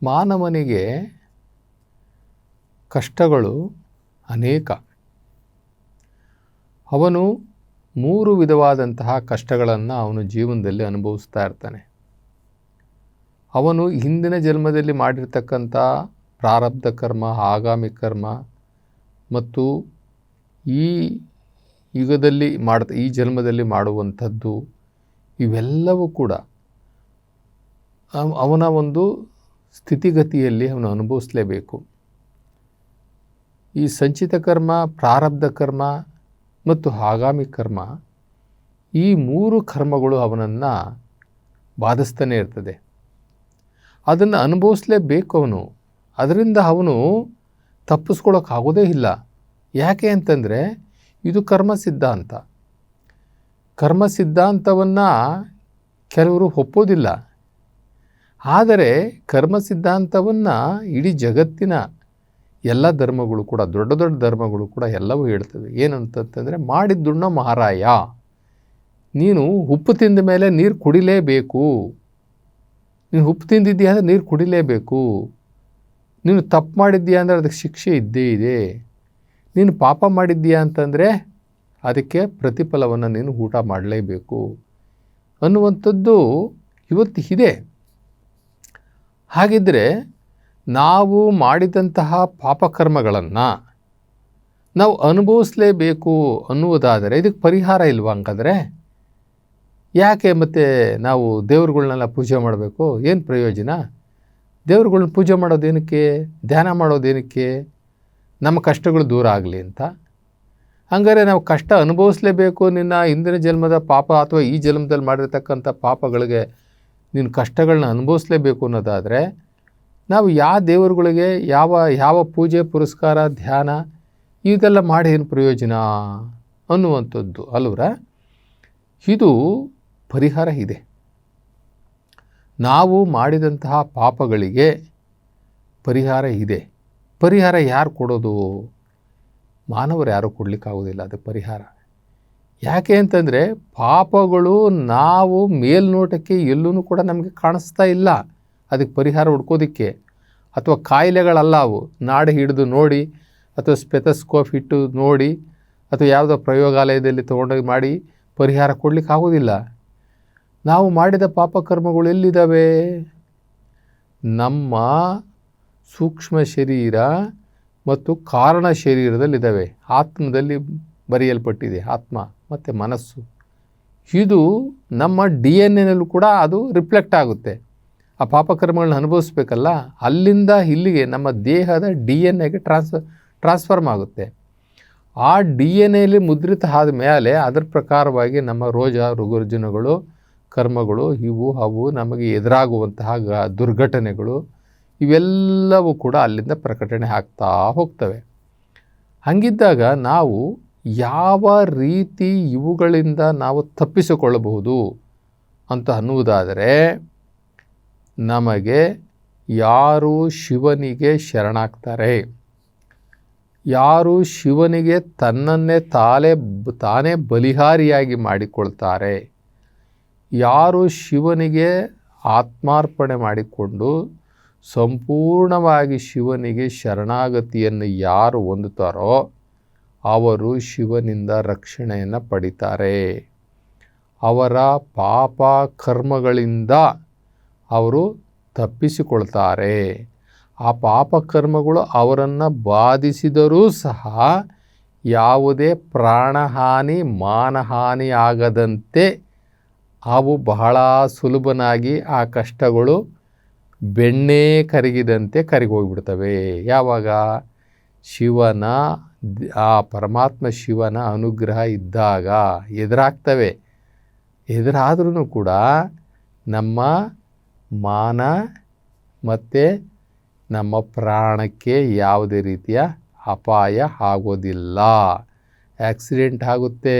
ಮಾನವನಿಗೆ ಕಷ್ಟಗಳು ಅನೇಕ. ಅವನು 3 ವಿಧವಾದಂತಹ ಕಷ್ಟಗಳನ್ನು ಅವನು ಜೀವನದಲ್ಲಿ ಅನುಭವಿಸ್ತಾ ಇರ್ತಾನೆ. ಅವನು ಹಿಂದಿನ ಜನ್ಮದಲ್ಲಿ ಮಾಡಿರ್ತಕ್ಕಂಥ ಪ್ರಾರಬ್ಧ ಕರ್ಮ, ಆಗಾಮಿ ಕರ್ಮ ಮತ್ತು ಈ ಯುಗದಲ್ಲಿ ಈ ಜನ್ಮದಲ್ಲಿ ಮಾಡುವಂಥದ್ದು ಇವೆಲ್ಲವೂ ಕೂಡ ಅವನ ಒಂದು ಸ್ಥಿತಿಗತಿಯಲ್ಲಿ ಅವನು ಅನುಭವಿಸಲೇಬೇಕು. ಈ ಸಂಚಿತ ಕರ್ಮ, ಪ್ರಾರಬ್ಧ ಕರ್ಮ ಮತ್ತು ಆಗಾಮಿ ಕರ್ಮ, ಈ 3 ಕರ್ಮಗಳು ಅವನನ್ನು ಬಾಧಿಸ್ತಾನೆ ಇರ್ತದೆ. ಅದನ್ನು ಅನುಭವಿಸಲೇಬೇಕು ಅವನು. ಅದರಿಂದ ಅವನು ತಪ್ಪಿಸ್ಕೊಳ್ಳೋಕ್ಕಾಗೋದೇ ಇಲ್ಲ. ಯಾಕೆ ಅಂತಂದರೆ ಇದು ಕರ್ಮ ಸಿದ್ಧಾಂತ. ಕರ್ಮ ಸಿದ್ಧಾಂತವನ್ನು ಕೆಲವರು ಒಪ್ಪೋದಿಲ್ಲ. ಆದರೆ ಕರ್ಮ ಸಿದ್ಧಾಂತವನ್ನು ಇಡೀ ಜಗತ್ತಿನ ಎಲ್ಲ ಧರ್ಮಗಳು ಕೂಡ, ದೊಡ್ಡ ದೊಡ್ಡ ಧರ್ಮಗಳು ಕೂಡ ಎಲ್ಲವೂ ಹೇಳ್ತವೆ. ಏನಂತಂದರೆ ಮಾಡಿದ್ದುಣ್ಣ ಮಹಾರಾಯ, ನೀನು ಉಪ್ಪು ತಿಂದ ಮೇಲೆ ನೀರು ಕುಡಿಲೇಬೇಕು. ನೀನು ಉಪ್ಪು ತಿಂದಿದ್ದೀಯ ಅಂದರೆ ನೀರು ಕುಡಿಲೇಬೇಕು. ನೀನು ತಪ್ಪು ಮಾಡಿದ್ದೀಯ ಅಂದರೆ ಅದಕ್ಕೆ ಶಿಕ್ಷೆ ಇದ್ದೇ ಇದೆ. ನೀನು ಪಾಪ ಮಾಡಿದ್ದೀಯ ಅಂತಂದರೆ ಅದಕ್ಕೆ ಪ್ರತಿಫಲವನ್ನು ನೀನು ಊಟ ಮಾಡಲೇಬೇಕು ಅನ್ನುವಂಥದ್ದು ಇವತ್ತು ಇದೆ. ಹಾಗಿದ್ದರೆ ನಾವು ಮಾಡಿದಂತಹ ಪಾಪಕರ್ಮಗಳನ್ನು ನಾವು ಅನುಭವಿಸಲೇಬೇಕು ಅನ್ನುವುದಾದರೆ ಇದಕ್ಕೆ ಪರಿಹಾರ ಇಲ್ವಾ? ಹಂಗಾದರೆ ಯಾಕೆ ಮತ್ತೆ ನಾವು ದೇವ್ರುಗಳ್ನೆಲ್ಲ ಪೂಜೆ ಮಾಡಬೇಕು? ಏನು ಪ್ರಯೋಜನ? ದೇವ್ರುಗಳ್ನ ಪೂಜೆ ಮಾಡೋದೇನಕ್ಕೆ? ಧ್ಯಾನ ಮಾಡೋದೇನಕ್ಕೆ? ನಮ್ಮ ಕಷ್ಟಗಳು ದೂರ ಆಗಲಿ ಅಂತ. ಹಂಗಾರೆ ನಾವು ಕಷ್ಟ ಅನುಭವಿಸಲೇಬೇಕು. ನಿನ್ನ ಹಿಂದಿನ ಜನ್ಮದ ಪಾಪ ಅಥವಾ ಈ ಜನ್ಮದಲ್ಲಿ ಮಾಡಿರ್ತಕ್ಕಂಥ ಪಾಪಗಳಿಗೆ ನೀನು ಕಷ್ಟಗಳನ್ನ ಅನುಭವಿಸಲೇಬೇಕು ಅನ್ನೋದಾದರೆ ನಾವು ಯಾವ ದೇವರುಗಳಿಗೆ ಯಾವ ಪೂಜೆ ಪುರಸ್ಕಾರ ಧ್ಯಾನ ಇದೆಲ್ಲ ಮಾಡಿ ಏನು ಪ್ರಯೋಜನ ಅನ್ನುವಂಥದ್ದು ಅಲ್ವರ? ಇದು ಪರಿಹಾರ ಇದೆ. ನಾವು ಮಾಡಿದಂತಹ ಪಾಪಗಳಿಗೆ ಪರಿಹಾರ ಇದೆ. ಪರಿಹಾರ ಯಾರು ಕೊಡೋದು? ಮಾನವರು ಯಾರೂ ಕೊಡಲಿಕ್ಕಾಗೋದಿಲ್ಲ ಅದಕ್ಕೆ ಪರಿಹಾರ. ಯಾಕೆ ಅಂತಂದರೆ ಪಾಪಗಳು ನಾವು ಮೇಲ್ನೋಟಕ್ಕೆ ಎಲ್ಲೂ ಕೂಡ ನಮಗೆ ಕಾಣಿಸ್ತಾ ಇಲ್ಲ ಅದಕ್ಕೆ ಪರಿಹಾರ ಹುಡ್ಕೋದಕ್ಕೆ. ಅಥವಾ ಕಾಯಿಲೆಗಳಲ್ಲ ಅವು, ನಾಡಿ ಹಿಡಿದು ನೋಡಿ ಅಥವಾ ಸ್ಪೆಥಸ್ಕೋಪ್ ಇಟ್ಟು ನೋಡಿ ಅಥವಾ ಯಾವುದೋ ಪ್ರಯೋಗಾಲಯದಲ್ಲಿ ತೊಗೊಂಡೋಗಿ ಮಾಡಿ ಪರಿಹಾರ ಕೊಡಲಿಕ್ಕಾಗೋದಿಲ್ಲ. ನಾವು ಮಾಡಿದ ಪಾಪಕರ್ಮಗಳು ಎಲ್ಲಿದ್ದಾವೆ? ನಮ್ಮ ಸೂಕ್ಷ್ಮ ಶರೀರ ಮತ್ತು ಕಾರಣ ಶರೀರದಲ್ಲಿದ್ದಾವೆ. ಆತ್ಮದಲ್ಲಿ ಬರೆಯಲ್ಪಟ್ಟಿದೆ, ಆತ್ಮ ಮತ್ತು ಮನಸ್ಸು. ಇದು ನಮ್ಮ DNA ಕೂಡ ಅದು ರಿಫ್ಲೆಕ್ಟ್ ಆಗುತ್ತೆ. ಆ ಪಾಪಕರ್ಮಗಳನ್ನ ಅನುಭವಿಸ್ಬೇಕಲ್ಲ, ಅಲ್ಲಿಂದ ಇಲ್ಲಿಗೆ ನಮ್ಮ ದೇಹದ DNA ಟ್ರಾನ್ಸ್ಫರ್ಮ್ ಆಗುತ್ತೆ. ಆ DNA ಮುದ್ರಿತ ಆದ ಮೇಲೆ ಅದರ ಪ್ರಕಾರವಾಗಿ ನಮ್ಮ ರುಜಿನಗಳು ಕರ್ಮಗಳು ಅವು ನಮಗೆ ಎದುರಾಗುವಂತಹ ದುರ್ಘಟನೆಗಳು ಇವೆಲ್ಲವೂ ಕೂಡ ಅಲ್ಲಿಂದ ಪ್ರಕಟಣೆ ಆಗ್ತಾ ಹೋಗ್ತವೆ. ಹಾಗಿದ್ದಾಗ ನಾವು ಯಾವ ರೀತಿ ಇವುಗಳಿಂದ ನಾವು ತಪ್ಪಿಸಿಕೊಳ್ಳಬಹುದು ಅಂತ ಅನ್ನುವುದಾದರೆ, ನಮಗೆ ಯಾರು ಶಿವನಿಗೆ ಶರಣಾಗ್ತಾರೆ, ಯಾರು ಶಿವನಿಗೆ ತನ್ನನ್ನೇ ತಾನೇ ಬಲಿಹಾರಿಯಾಗಿ ಮಾಡಿಕೊಳ್ತಾರೆ, ಯಾರು ಶಿವನಿಗೆ ಆತ್ಮಾರ್ಪಣೆ ಮಾಡಿಕೊಂಡು ಸಂಪೂರ್ಣವಾಗಿ ಶಿವನಿಗೆ ಶರಣಾಗತಿಯನ್ನು ಯಾರು ಹೊಂದುತ್ತಾರೋ ಅವರು ಶಿವನಿಂದ ರಕ್ಷಣೆಯನ್ನು ಪಡಿತಾರೆ. ಅವರ ಪಾಪ ಕರ್ಮಗಳಿಂದ ಅವರು ತಪ್ಪಿಸಿಕೊಳ್ತಾರೆ. ಆ ಪಾಪಕರ್ಮಗಳು ಅವರನ್ನು ಬಾಧಿಸಿದರೂ ಸಹ ಯಾವುದೇ ಪ್ರಾಣಹಾನಿ ಮಾನಹಾನಿ ಆಗದಂತೆ ಅವು ಬಹಳ ಸುಲಭನಾಗಿ ಆ ಕಷ್ಟಗಳು ಬೆಣ್ಣೆ ಕರಗಿದಂತೆ ಕರಗೋಗ್ಬಿಡ್ತವೆ. ಯಾವಾಗ? ಶಿವನ ಆ ಪರಮಾತ್ಮ ಶಿವನ ಅನುಗ್ರಹ ಇದ್ದಾಗ ಎದುರಾಗ್ತವೆ. ಎದುರಾದ್ರೂ ಕೂಡ ನಮ್ಮ ಮಾನ ಮತ್ತು ನಮ್ಮ ಪ್ರಾಣಕ್ಕೆ ಯಾವುದೇ ರೀತಿಯ ಅಪಾಯ ಆಗೋದಿಲ್ಲ. ಆಕ್ಸಿಡೆಂಟ್ ಆಗುತ್ತೆ,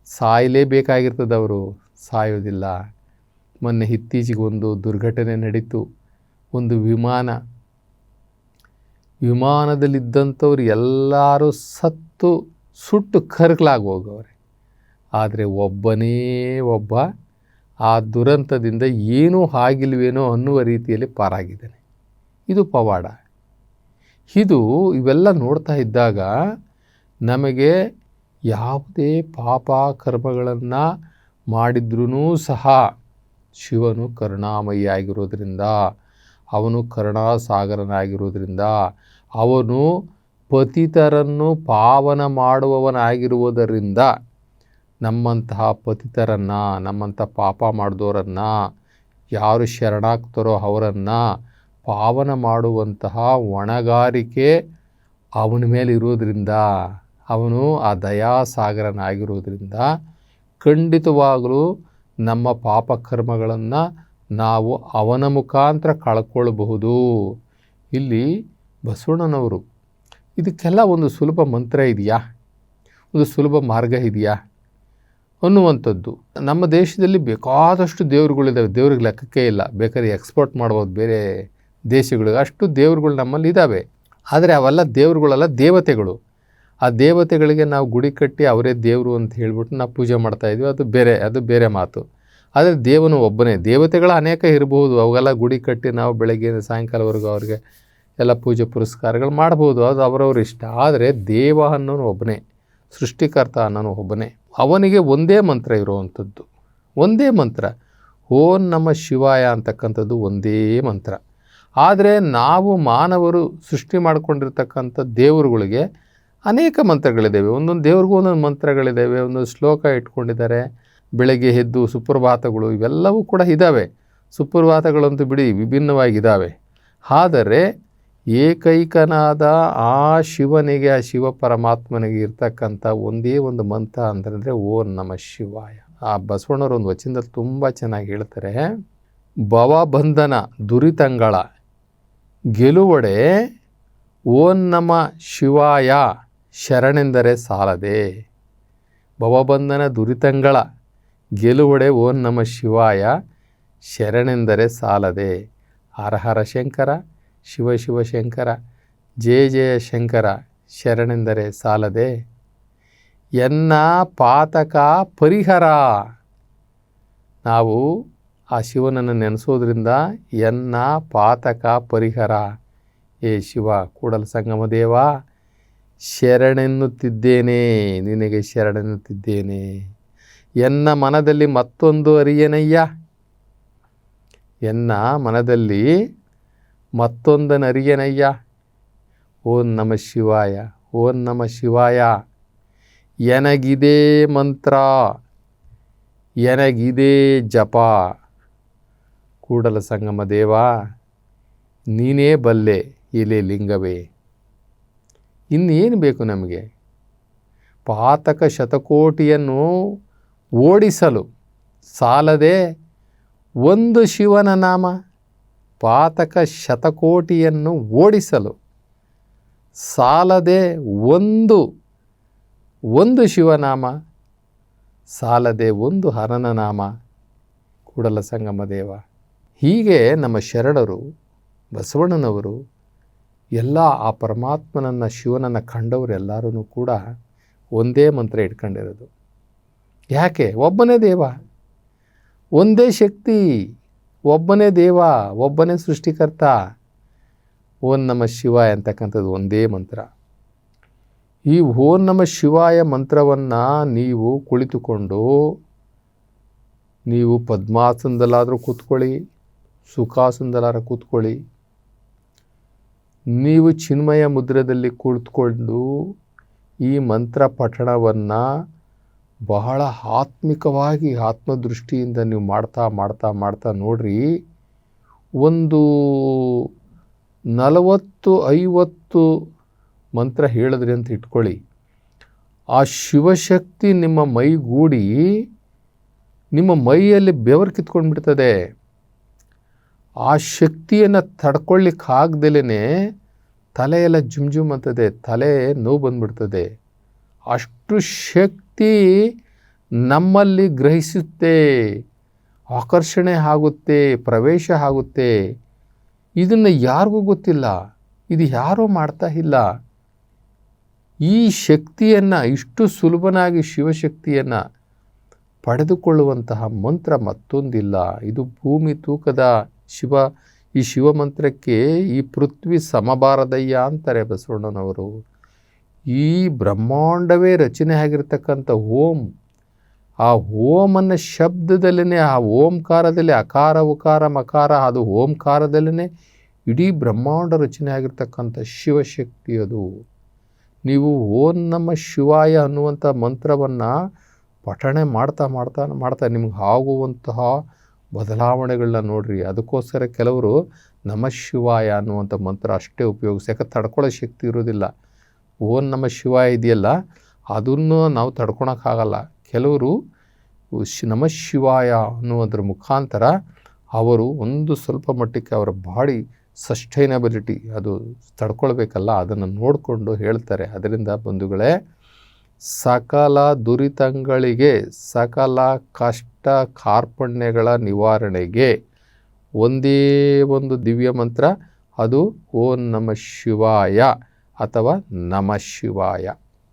ಸಾಯಲೇಬೇಕಾಗಿರ್ತದೆ, ಅವರು ಸಾಯೋದಿಲ್ಲ. ಮೊನ್ನೆ ಇತ್ತೀಚೆಗೆ ಒಂದು ದುರ್ಘಟನೆ ನಡೀತು. ಒಂದು ವಿಮಾನದಲ್ಲಿದ್ದಂಥವ್ರು ಎಲ್ಲರೂ ಸುಟ್ಟು ಕರಕಲಾಗಿ ಹೋಗವ್ರೆ. ಆದರೆ ಒಬ್ಬನೇ ಒಬ್ಬ ಆ ದುರಂತದಿಂದ ಏನೂ ಆಗಿಲ್ವೇನೋ ಅನ್ನುವ ರೀತಿಯಲ್ಲಿ ಪಾರಾಗಿದ್ದಾನೆ. ಇದು ಪವಾಡ. ಇವೆಲ್ಲ ನೋಡ್ತಾ ಇದ್ದಾಗ ನಮಗೆ ಯಾವುದೇ ಪಾಪ ಕರ್ಮಗಳನ್ನು ಮಾಡಿದ್ರೂ ಸಹ ಶಿವನು ಕರುಣಾಮಯಿಯಾಗಿರೋದ್ರಿಂದ, ಅವನು ಕರುಣಾಸಾಗರನಾಗಿರೋದ್ರಿಂದ, ಅವನು ಪತಿತರನ್ನು ಪಾವನ ಮಾಡುವವನಾಗಿರುವುದರಿಂದ ನಮ್ಮಂತಹ ಪತಿತರನ್ನು, ನಮ್ಮಂಥ ಪಾಪ ಮಾಡಿದವರನ್ನು, ಯಾರು ಶರಣಾಗ್ತಾರೋ ಅವರನ್ನು ಪಾವನ ಮಾಡುವಂತಹ ಹೊಣೆಗಾರಿಕೆ ಅವನ ಮೇಲೆ ಇರೋದ್ರಿಂದ, ಅವನು ಆ ದಯಾಸಾಗರನಾಗಿರೋದ್ರಿಂದ ಖಂಡಿತವಾಗಲೂ ನಮ್ಮ ಪಾಪಕರ್ಮಗಳನ್ನು ನಾವು ಅವನ ಮುಖಾಂತರ ಕಳ್ಕೊಳ್ಬಹುದು. ಇಲ್ಲಿ ಬಸವಣ್ಣನವರು ಇದಕ್ಕೆಲ್ಲ ಒಂದು ಸುಲಭ ಮಂತ್ರ ಇದೆಯಾ, ಒಂದು ಸುಲಭ ಮಾರ್ಗ ಇದೆಯಾ ಅನ್ನುವಂಥದ್ದು. ನಮ್ಮ ದೇಶದಲ್ಲಿ ಬೇಕಾದಷ್ಟು ದೇವರುಗಳಿದ್ದಾವೆ, ದೇವ್ರಿಗೆ ಲೆಕ್ಕಕ್ಕೆ ಇಲ್ಲ. ಬೇಕಾದ್ರೆ ಎಕ್ಸ್ಪೋರ್ಟ್ ಮಾಡ್ಬೋದು ಬೇರೆ ದೇಶಗಳಿಗೆ, ಅಷ್ಟು ದೇವರುಗಳು ನಮ್ಮಲ್ಲಿ ಇದ್ದಾವೆ. ಆದರೆ ಅವೆಲ್ಲ ದೇವರುಗಳೆಲ್ಲ ದೇವತೆಗಳು. ಆ ದೇವತೆಗಳಿಗೆ ನಾವು ಗುಡಿ ಕಟ್ಟಿ ಅವರೇ ದೇವರು ಅಂತ ಹೇಳ್ಬಿಟ್ಟು ನಾವು ಪೂಜೆ ಮಾಡ್ತಾಯಿದ್ವಿ, ಅದು ಬೇರೆ ಮಾತು. ಆದರೆ ದೇವನು ಒಬ್ಬನೇ. ದೇವತೆಗಳು ಅನೇಕ ಇರಬಹುದು, ಅವೆಲ್ಲ ಗುಡಿ ಕಟ್ಟಿ ನಾವು ಬೆಳಗ್ಗೆಯಿಂದ ಸಾಯಂಕಾಲವರೆಗೂ ಅವ್ರಿಗೆ ಎಲ್ಲ ಪೂಜೆ ಪುರಸ್ಕಾರಗಳು ಮಾಡ್ಬೋದು, ಅದು ಅವರವ್ರ ಇಷ್ಟ. ಆದರೆ ದೇವ ಅನ್ನೋನು ಒಬ್ಬನೇ, ಸೃಷ್ಟಿಕರ್ತ ಅನ್ನೋನು ಒಬ್ಬನೇ. ಅವನಿಗೆ ಒಂದೇ ಮಂತ್ರ ಇರುವಂಥದ್ದು, ಒಂದೇ ಮಂತ್ರ, ಓಂ ನಮಃ ಶಿವಾಯ ಅಂತಕ್ಕಂಥದ್ದು ಒಂದೇ ಮಂತ್ರ. ಆದರೆ ನಾವು ಮಾನವರು ಸೃಷ್ಟಿ ಮಾಡ್ಕೊಂಡಿರ್ತಕ್ಕಂಥ ದೇವರುಗಳಿಗೆ ಅನೇಕ ಮಂತ್ರಗಳಿದ್ದಾವೆ. ಒಂದೊಂದು ದೇವ್ರಿಗೂ ಒಂದೊಂದು ಮಂತ್ರಗಳಿದ್ದಾವೆ, ಒಂದೊಂದು ಶ್ಲೋಕ ಇಟ್ಕೊಂಡಿದ್ದಾರೆ. ಬೆಳಗ್ಗೆ ಎದ್ದು ಸುಪ್ರಭಾತಗಳು ಇವೆಲ್ಲವೂ ಕೂಡ ಇದ್ದಾವೆ. ಸುಪ್ರಭಾತಗಳಂತೂ ಬಿಡಿ ವಿಭಿನ್ನವಾಗಿದ್ದಾವೆ. ಆದರೆ ಏಕೈಕನಾದ ಆ ಶಿವನಿಗೆ, ಆ ಶಿವ ಪರಮಾತ್ಮನಿಗೆ ಇರ್ತಕ್ಕಂಥ ಒಂದೇ ಒಂದು ಮಂತ್ರ ಅಂತಂದರೆ ಓಂ ನಮಃ ಶಿವಾಯ. ಆ ಬಸವಣ್ಣವರು ಒಂದು ವಚನದಲ್ಲಿ ತುಂಬ ಚೆನ್ನಾಗಿ ಹೇಳ್ತಾರೆ, ಭವಬಂಧನ ದುರಿತಂಗಳ ಗೆಲುವಡೆ ಓಂ ನಮಃ ಶಿವಾಯ ಶರಣೆಂದರೆ ಸಾಲದೆ. ಭವಬಂಧನ ದುರಿತಂಗಳ ಗೆಲುವಡೆ ಓಂ ನಮಃ ಶಿವಾಯ ಶರಣೆಂದರೆ ಸಾಲದೆ. ಹರ ಹರ ಶಂಕರ, ಶಿವ ಶಿವ ಶಂಕರ, ಜಯ ಜಯ ಶಂಕರ ಶರಣೆಂದರೆ ಸಾಲದೆ. ಎನ್ನ ಪಾತಕ ಪರಿಹರ. ನಾವು ಆ ಶಿವನನ್ನು ನೆನೆಸೋದ್ರಿಂದ ಎನ್ನ ಪಾತಕ ಪರಿಹರ. ಏ ಶಿವ, ಕೂಡಲ ಸಂಗಮ ದೇವ, ಶರಣೆನ್ನುತ್ತಿದ್ದೇನೆ, ನಿನಗೆ ಶರಣೆನ್ನುತ್ತಿದ್ದೇನೆ. ಎನ್ನ ಮನದಲ್ಲಿ ಮತ್ತೊಂದು ಅರಿಯನಯ್ಯ, ಎನ್ನ ಮನದಲ್ಲಿ ಮತ್ತೊಂದನ್ನು ಅರಿಯನಯ್ಯ. ಓಂ ನಮಃ ಶಿವಾಯ, ಓಂ ನಮಃ ಶಿವಾಯ. ಎನಗಿದೇ ಮಂತ್ರ, ಎನಗಿದೇ ಜಪ. ಕೂಡಲ ಸಂಗಮ ದೇವ, ನೀನೇ ಬಲ್ಲೆ ಎಲೆ ಲಿಂಗವೇ. ಇನ್ನೇನು ಬೇಕು ನಮಗೆ? ಪಾತಕ ಶತಕೋಟಿಯನ್ನು ಓಡಿಸಲು ಸಾಲದೆ ಒಂದು ಶಿವನ ನಾಮ. ಪಾತಕ ಶತಕೋಟಿಯನ್ನು ಓಡಿಸಲು ಸಾಲದೆ ಒಂದು ಶಿವನಾಮ, ಸಾಲದೆ ಒಂದು ಹರನ ನಾಮ. ಕೂಡಲ ಸಂಗಮ ದೇವ. ಹೀಗೆ ನಮ್ಮ ಶರಣರು, ಬಸವಣ್ಣನವರು ಎಲ್ಲ ಆ ಪರಮಾತ್ಮನನ್ನು, ಶಿವನನ್ನು ಕಂಡವರೆಲ್ಲರೂ ಕೂಡ ಒಂದೇ ಮಂತ್ರ ಇಟ್ಕೊಂಡಿರೋದು. ಯಾಕೆ? ಒಬ್ಬನೇ ದೇವ, ಒಂದೇ ಶಕ್ತಿ, ಒಬ್ಬನೇ ದೇವ, ಒಬ್ಬನೇ ಸೃಷ್ಟಿಕರ್ತ. ಓಂ ನಮಃ ಶಿವಾಯ ಅಂತಕ್ಕಂಥದ್ದು ಒಂದೇ ಮಂತ್ರ. ಈ ಓಂ ನಮಃ ಶಿವಾಯ ಮಂತ್ರವನ್ನು ನೀವು ಕುಳಿತುಕೊಂಡು, ನೀವು ಪದ್ಮಾಸನದಲ್ಲಾದರೂ ಕೂತ್ಕೊಳ್ಳಿ, ಸುಖಾಸನದಲ್ಲಾದರೂ ಕೂತ್ಕೊಳ್ಳಿ, ನೀವು ಚಿನ್ಮಯ ಮುದ್ರದಲ್ಲಿ ಕುಳಿತುಕೊಂಡು ಈ ಮಂತ್ರ ಪಠಣವನ್ನು ಬಹಳ ಆತ್ಮಿಕವಾಗಿ, ಆತ್ಮದೃಷ್ಟಿಯಿಂದ ನೀವು ಮಾಡ್ತಾ ಮಾಡ್ತಾ ಮಾಡ್ತಾ ನೋಡ್ರಿ, ಒಂದು 40-50 ಮಂತ್ರ ಹೇಳಿದ್ರಿ ಅಂತ ಇಟ್ಕೊಳ್ಳಿ. ಆ ಶಿವಶಕ್ತಿ ನಿಮ್ಮ ಮೈಗೂಡಿ ನಿಮ್ಮ ಮೈಯಲ್ಲಿ ಬೆವರು ಕಿತ್ಕೊಂಡ್ಬಿಡ್ತದೆ. ಆ ಶಕ್ತಿಯನ್ನು ತಡ್ಕೊಳ್ಳಿಕ್ಕಾಗ್ದಲೇ ತಲೆಯೆಲ್ಲ ಜುಮ್ ಜುಮ್ ಅಂತದೆ, ತಲೆ ನೋವು ಬಂದ್ಬಿಡ್ತದೆ. ಅಷ್ಟು ಶಕ್ತಿ ನಮ್ಮಲ್ಲಿ ಗ್ರಹಿಸುತ್ತೆ, ಆಕರ್ಷಣೆ ಆಗುತ್ತೆ, ಪ್ರವೇಶ ಆಗುತ್ತೆ. ಇದನ್ನು ಯಾರಿಗೂ ಗೊತ್ತಿಲ್ಲ, ಇದು ಯಾರೂ ಮಾಡ್ತಾ ಇಲ್ಲ. ಈ ಶಕ್ತಿಯನ್ನು, ಇಷ್ಟು ಸುಲಭನಾಗಿ ಶಿವಶಕ್ತಿಯನ್ನು ಪಡೆದುಕೊಳ್ಳುವಂತಹ ಮಂತ್ರ ಮತ್ತೊಂದಿಲ್ಲ. ಇದು ಭೂಮಿ ತೂಕದ ಶಿವ ಈ ಶಿವಮಂತ್ರಕ್ಕೆ ಈ ಪೃಥ್ವಿ ಸಮಬಾರದಯ್ಯ ಅಂತಾರೆ ಬಸವಣ್ಣನವರು. ಈ ಬ್ರಹ್ಮಾಂಡವೇ ರಚನೆ ಆಗಿರ್ತಕ್ಕಂಥ ಓಂ, ಆ ಓಮನ್ನ ಶಬ್ದದಲ್ಲೇ, ಆ ಓಂಕಾರದಲ್ಲಿ ಅಕಾರ ಉಕಾರ ಮಕಾರ, ಅದು ಓಂಕಾರದಲ್ಲೇ ಇಡೀ ಬ್ರಹ್ಮಾಂಡ ರಚನೆ ಆಗಿರ್ತಕ್ಕಂಥ ಶಿವಶಕ್ತಿ ಅದು. ನೀವು ಓಂ ನಮಃ ಶಿವಾಯ ಅನ್ನುವಂಥ ಮಂತ್ರವನ್ನು ಪಠಣೆ ಮಾಡ್ತಾ ಮಾಡ್ತಾ ಮಾಡ್ತಾ ನಿಮ್ಗೆ ಆಗುವಂತಹ ಬದಲಾವಣೆಗಳನ್ನ ನೋಡ್ರಿ. ಅದಕ್ಕೋಸ್ಕರ ಕೆಲವರು ನಮಃ ಶಿವಾಯ ಅನ್ನುವಂಥ ಮಂತ್ರ ಅಷ್ಟೇ ಉಪಯೋಗಿಸಿ, ಯಾಕೆ ತಡ್ಕೊಳ್ಳೋ ಶಕ್ತಿ ಇರೋದಿಲ್ಲ. ಓಂ ನಮಃ ಶಿವಾಯ ಇದೆಯಲ್ಲ, ಅದನ್ನು ನಾವು ತಡ್ಕೊಳಕ್ಕಾಗಲ್ಲ. ಕೆಲವರು ನಮಃ ಶಿವಾಯ ಅನ್ನುವುದರ ಮುಖಾಂತರ ಅವರು ಒಂದು ಸ್ವಲ್ಪ ಮಟ್ಟಕ್ಕೆ ಅವರ ಬಾಡಿ ಸಸ್ಟೈನಬಿಲಿಟಿ ಅದು ತಡ್ಕೊಳ್ಬೇಕಲ್ಲ, ಅದನ್ನು ನೋಡಿಕೊಂಡು ಹೇಳ್ತಾರೆ. ಅದರಿಂದ ಬಂಧುಗಳೇ, ಸಕಲ ದುರಿತಗಳಿಗೆ, ಸಕಲ ಕಷ್ಟ ಕಾರ್ಪಣ್ಯಗಳ ನಿವಾರಣೆಗೆ ಒಂದೇ ಒಂದು ದಿವ್ಯ ಮಂತ್ರ, ಅದು ಓಂ ನಮಃ ಶಿವಾಯ ಅಥವಾ ನಮಃ ಶಿವಾಯ.